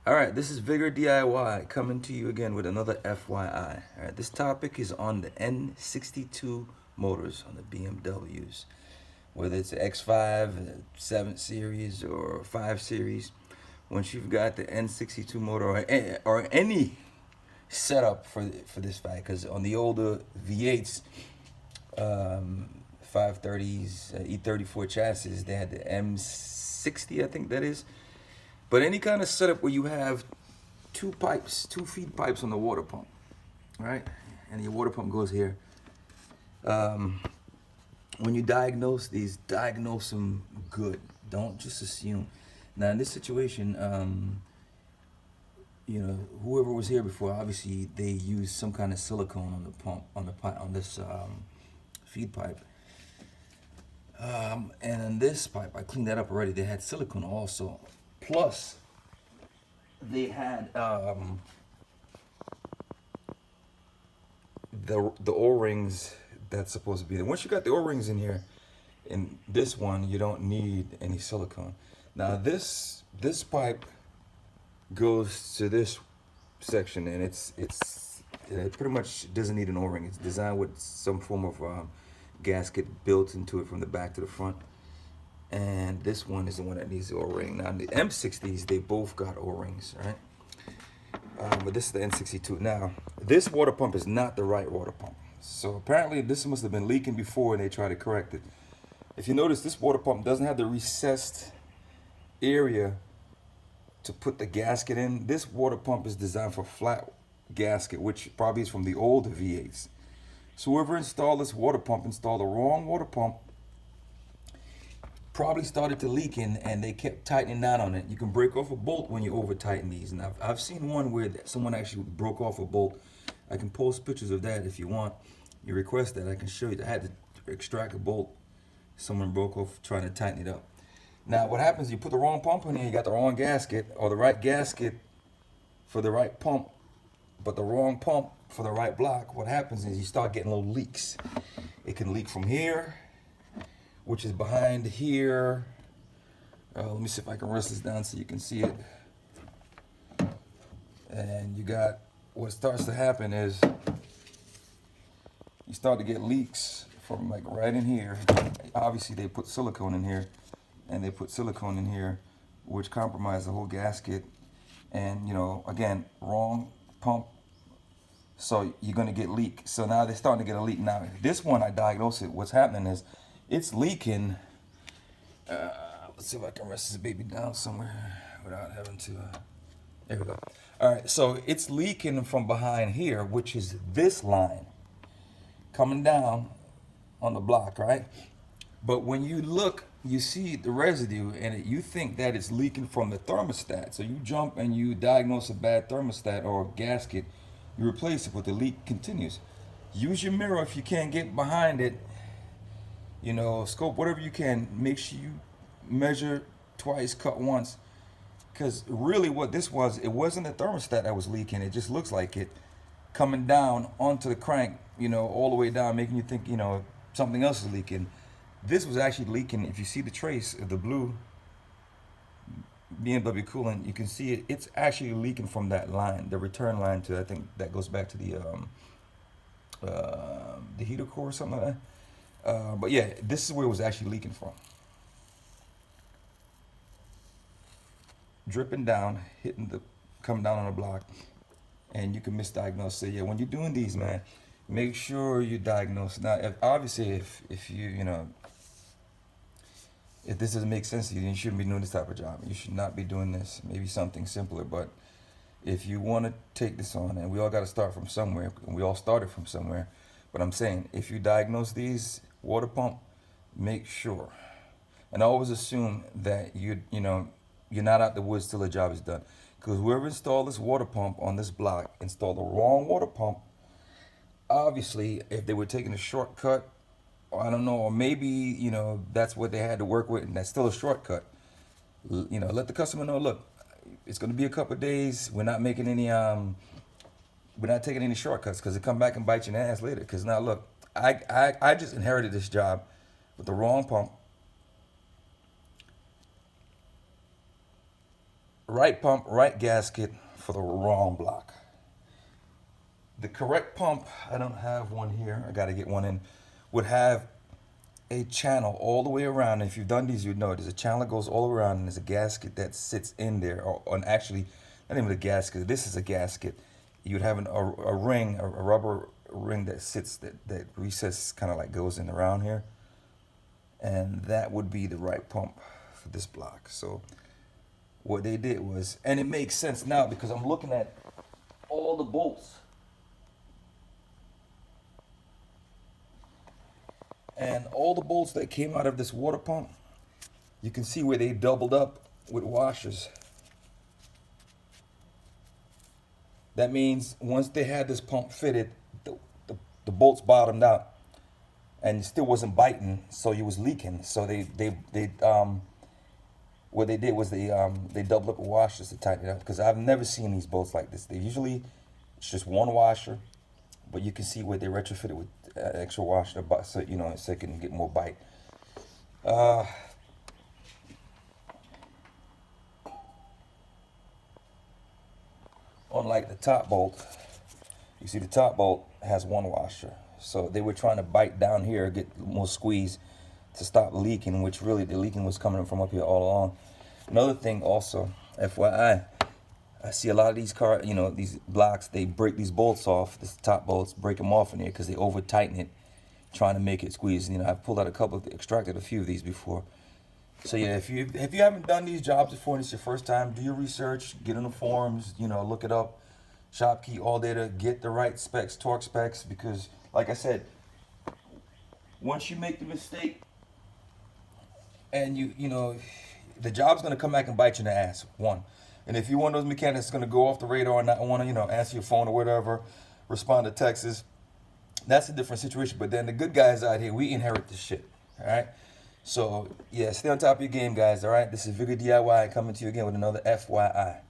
All right, this is Vigor DIY coming to you again with another FYI. All right, this topic is on the N62 motors on the BMWs, whether it's the X5, 7 Series, or 5 Series. Once you've got the N62 motor or any setup for this fact, because on the older V8s, 530s, E34 chassis, they had the M60, I think that is. But any kind of setup where you have two pipes, two feed pipes on the water pump, right? And your water pump goes here. When you diagnose these, diagnose them good. Don't just assume. Now in this situation, whoever was here before, obviously they used some kind of silicone on the pump, on the pipe, on this feed pipe. And in this pipe, I cleaned that up already. They had silicone also. Plus, they had the O-rings that's supposed to be there. Once you got the O-rings in here, in this one, you don't need any silicone. Now this pipe goes to this section, and it pretty much doesn't need an O-ring. It's designed with some form of gasket built into it from the back to the front. And this one is the one that needs the O-ring. Now the M60s, they both got O-rings, right? But this is the N62. Now, this water pump is not the right water pump. So apparently this must have been leaking before and they tried to correct it. If you notice, this water pump doesn't have the recessed area to put the gasket in. This water pump is designed for flat gasket, which probably is from the older V8s. So whoever installed this water pump installed the wrong water pump, probably started to leak in, and they kept tightening down on it. You can break off a bolt when you over tighten these, and I've seen one where someone actually broke off a bolt. I can post pictures of that if you want. You request that, I can show you. I had to extract a bolt someone broke off trying to tighten it up. Now what happens, you put the wrong pump in here, you got the wrong gasket, or the right gasket for the right pump but the wrong pump for the right block. What happens is you start getting little leaks. It can leak from here, which is behind here. Let me see if I can rest this down so you can see it. And you got, what starts to happen is you start to get leaks from like right in here. Obviously they put silicone in here, and they put silicone in here, which compromised the whole gasket. And again, wrong pump, so you're gonna get leak. So now they're starting to get a leak. Now this one, I diagnosed it. What's happening is it's leaking. Let's see if I can rest this baby down somewhere without having to. There we go. All right, so it's leaking from behind here, which is this line coming down on the block, right? But when you look, you see the residue, and you think that it's leaking from the thermostat. So you jump and you diagnose a bad thermostat or gasket, you replace it, but the leak continues. Use your mirror if you can't get behind it. Scope whatever you can. Make sure you measure twice, cut once. Because really what this was, it wasn't the thermostat that was leaking. It just looks like it coming down onto the crank, all the way down, making you think, something else is leaking. This was actually leaking. If you see the trace of the blue BMW coolant, you can see it. It's actually leaking from that line, the return line to, I think that goes back to the heater core or something like that. But yeah, this is where it was actually leaking from. Dripping down, coming down on the block, and you can misdiagnose. So yeah, when you're doing these, man, make sure you diagnose. Now, if you if this doesn't make sense to you, then you shouldn't be doing this type of job. You should not be doing this. Maybe something simpler. But if you want to take this on, and we all got to start from somewhere, and we all started from somewhere. But I'm saying, if you diagnose these water pump, make sure, and always assume that you're not out the woods till the job is done. Because whoever installed this water pump on this block installed the wrong water pump. Obviously, if they were taking a shortcut, or I don't know, or maybe, that's what they had to work with, and that's still a shortcut. Let the customer know, look, it's going to be a couple of days. We're not making any, we're not taking any shortcuts, because it come back and bite you in the ass later. Because now, look, I just inherited this job with the wrong pump. right pump, right gasket for the wrong block. The correct pump, I don't have one here, I got to get one in, would have a channel all the way around. If you've done these, you'd know there's a channel that goes all around, and there's a gasket that sits in there, or actually, not even a gasket, this is a gasket. You'd have a ring, a rubber ring that sits, that recess kind of like goes in around here. And that would be the right pump for this block. So what they did was, and it makes sense now because I'm looking at all the bolts. And all the bolts that came out of this water pump, you can see where they doubled up with washers. That means once they had this pump fitted, the bolts bottomed out and it still wasn't biting, so it was leaking. So what they did was they doubled up with washers to tighten it up, because I've never seen these bolts like this. They usually, it's just one washer, but you can see where they retrofitted with extra washer, so you know, so it can get more bite. Unlike the top bolt, you see the top bolt has one washer, so they were trying to bite down here, get more squeeze to stop leaking, which really the leaking was coming from up here all along. Another thing also, FYI, I see a lot of these these blocks, they break these bolts off, the top bolts, break them off in here because they over tighten it, trying to make it squeeze. You know, I've pulled out a couple, extracted a few of these before. So yeah, if you haven't done these jobs before and it's your first time, do your research, get in the forums, you know, look it up, Shopkey, All Data, get the right specs, torque specs, because like I said, once you make the mistake and you know, the job's gonna come back and bite you in the ass, one. And if you're one of those mechanics that's gonna go off the radar and not wanna, you know, answer your phone or whatever, respond to texts, that's a different situation. But then the good guys out here, we inherit this shit, all right? So, yeah, stay on top of your game, guys, all right? This is Vigor DIY coming to you again with another FYI.